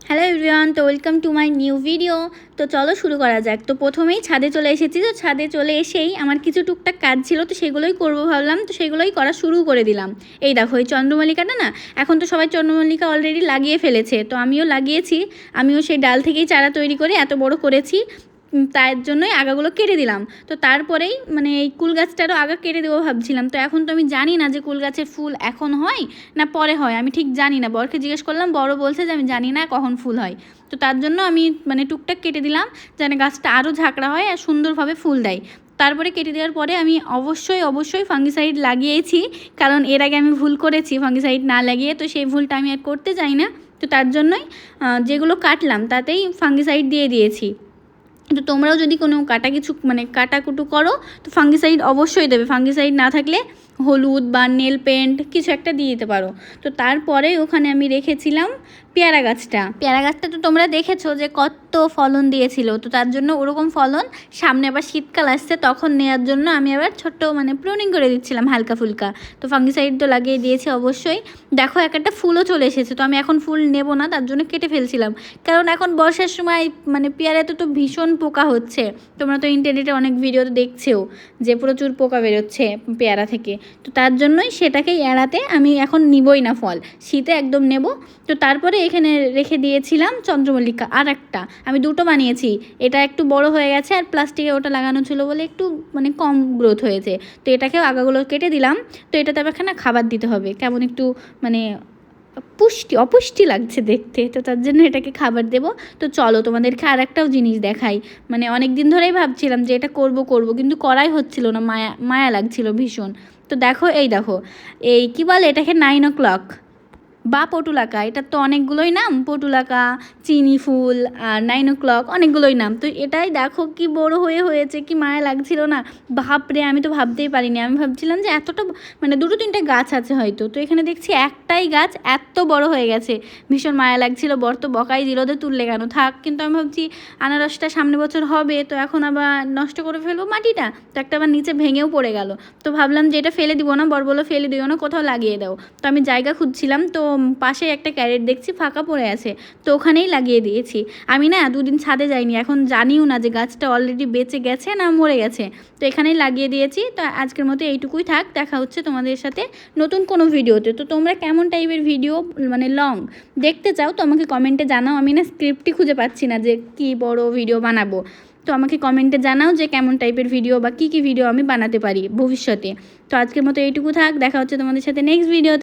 Hello everyone, তো welcome to my new video. তো চলো শুরু করা যাক। তো প্রথমেই ছাদে চলে এসেছি। তো ছাদে চলে এসেই আমার কিছু টুকটাক কাজ ছিল, তো সেগুলোই করবো ভাবলাম, তো সেগুলোই করা শুরু করে দিলাম। এই দেখো, এই চন্দ্রমল্লিকাটা না, এখন তো সবাই চন্দ্রমল্লিকা অলরেডি লাগিয়ে ফেলেছে, তো আমিও লাগিয়েছি। আমিও সেই ডাল থেকেই চারা তৈরি করে এত বড় করেছি, তার জন্যই আগাগুলো কেটে দিলাম। তো তারপরেই মানে এই কুল গাছটারও আগা কেটে দেবো ভাবছিলাম। তো এখন তো আমি জানি না যে কুল গাছের ফুল এখন হয় না পরে হয়, আমি ঠিক জানি না। বরকে জিজ্ঞেস করলাম, বড় বলছে যে আমি জানি না কখন ফুল হয়। তো তার জন্য আমি মানে টুকটাক কেটে দিলাম, যেন গাছটা আরও ঝাঁকড়া হয় আর সুন্দরভাবে ফুল দেয়। তারপরে কেটে দেওয়ার পরে আমি অবশ্যই ফাঙ্গিসাইড লাগিয়েছি, কারণ এর আগে আমি ভুল করেছি ফাঙ্গিসাইড না লাগিয়ে, তো সেই ভুলটা আমি আর করতে চাই না। তো তার জন্যই যেগুলো কাটলাম তাতেই ফাঙ্গিসাইড দিয়ে দিয়েছি। তো তোমরাও যদি কোনো কিছু মানে কাটাকুটু করো, তো ফাঙ্গিসাইড অবশ্যই দেবে। ফাঙ্গিসাইড না থাকলে হলুদ বা নেল পেন্ট কিছু একটা দিয়ে দিতে পারো। তো তারপরে ওখানে আমি রেখেছিলাম পেয়ারা গাছটা তো তোমরা দেখেছো যে কত ফলন দিয়েছিল। তো তার জন্য ওরকম ফলন সামনে আবার শীতকাল আসছে, তখন নেওয়ার জন্য আমি আবার ছোট্ট মানে প্রুনিং করে দিচ্ছিলাম হালকা ফুলকা। তো ফাঙ্গিসাইড তো লাগিয়ে দিয়েছি অবশ্যই। দেখো একটা ফুলও চলে এসেছে, তো আমি এখন ফুল নেব না, তার জন্য কেটে ফেলছিলাম। কারণ এখন বর্ষার সময় মানে পেয়ারাতে তো ভীষণ পোকা হচ্ছে। তোমরা তো ইন্টারনেটে অনেক ভিডিওতে দেখছেও যে প্রচুর পোকা বেরোচ্ছে পেয়ারা থেকে। তো তার জন্যই সেটাকে এড়াতে আমি এখন নিবই না ফল, শীতে একদম নেব। তো তারপরে এখানে রেখে দিয়েছিলাম চন্দ্রমল্লিকা, আর একটা আমি দুটো বানিয়েছি। এটা একটু বড় হয়ে গেছে, আর প্লাস্টিকে ওটা লাগানো ছিল বলে একটু মানে কম গ্রোথ হয়েছে। তো এটাকেও আগাগুলো কেটে দিলাম। তো এটাতে আবার খানা খাবার দিতে হবে, কেমন একটু মানে অপুষ্টি লাগছে দেখতে, তো তার জন্য এটাকে খাবার দেব। তো চলো তোমাদেরকে আর একটাও জিনিস দেখাই। মানে অনেক দিন ধরেই ভাবছিলাম যে এটা করব কিন্তু করাই হচ্ছিল না, মায়া লাগছিল ভীষণ। তো দেখো, এই দেখো, এই কী বলে এটাকে 9 o'clock বা পটুলাকা। এটার তো অনেকগুলোই নাম, পটুলাকা, চিনি ফুল আর 9 o'clock, অনেকগুলোই নাম। তো এটাই দেখো কি বড় হয়েছে, কি মায়া লাগছিল না, বাপরে! আমি তো ভাবতেই পারিনি। আমি ভাবছিলাম যে এতটা মানে 2-3টে গাছ আছে হয়তো, তো এখানে দেখছি একটাই গাছ এত বড় হয়ে গেছে। ভীষণ মায়া লাগছিল। বর তো বকাই দিল, যে তুললে কেন, থাক। কিন্তু আমি ভাবছি আনারসটা সামনে বছর হবে, তো এখন আবার নষ্ট করে ফেলবো মাটিটা, তো একটা আবার নিচে ভেঙেও পড়ে গেল। তো ভাবলাম যে এটা ফেলে দিব না। বর বললো ফেলে দিও না, কোথাও লাগিয়ে দাও। তো আমি জায়গা খুঁজছিলাম, তো পাশে একটা ক্যারেট দেখছি ফাঁকা পড়ে আছে, তো ওখানেই লাগিয়ে দিয়েছি। আমি না 2 দিন ছাদে যাইনি, এখন জানিও না যে গাছটা অলরেডি বেঁচে গেছে না মরে গেছে। তো এখানেই লাগিয়ে দিয়েছি। তো আজকের মতো এইটুকুই থাক, দেখা হচ্ছে তোমাদের সাথে নতুন কোনো ভিডিওতে। তো তোমরা কেমন টাইপের ভিডিও মানে লং দেখতে চাও, তো আমাকে কমেন্টে জানাও। আমি না স্ক্রিপ্টই খুঁজে পাচ্ছি না যে কী বড় ভিডিও বানাবো। তো আমাকে কমেন্টে জানাও যে কেমন টাইপের ভিডিও বা কী ভিডিও আমি বানাতে পারি ভবিষ্যতে। তো আজকের মতো এইটুকু থাক, দেখা হচ্ছে তোমাদের সাথে নেক্সট ভিডিও।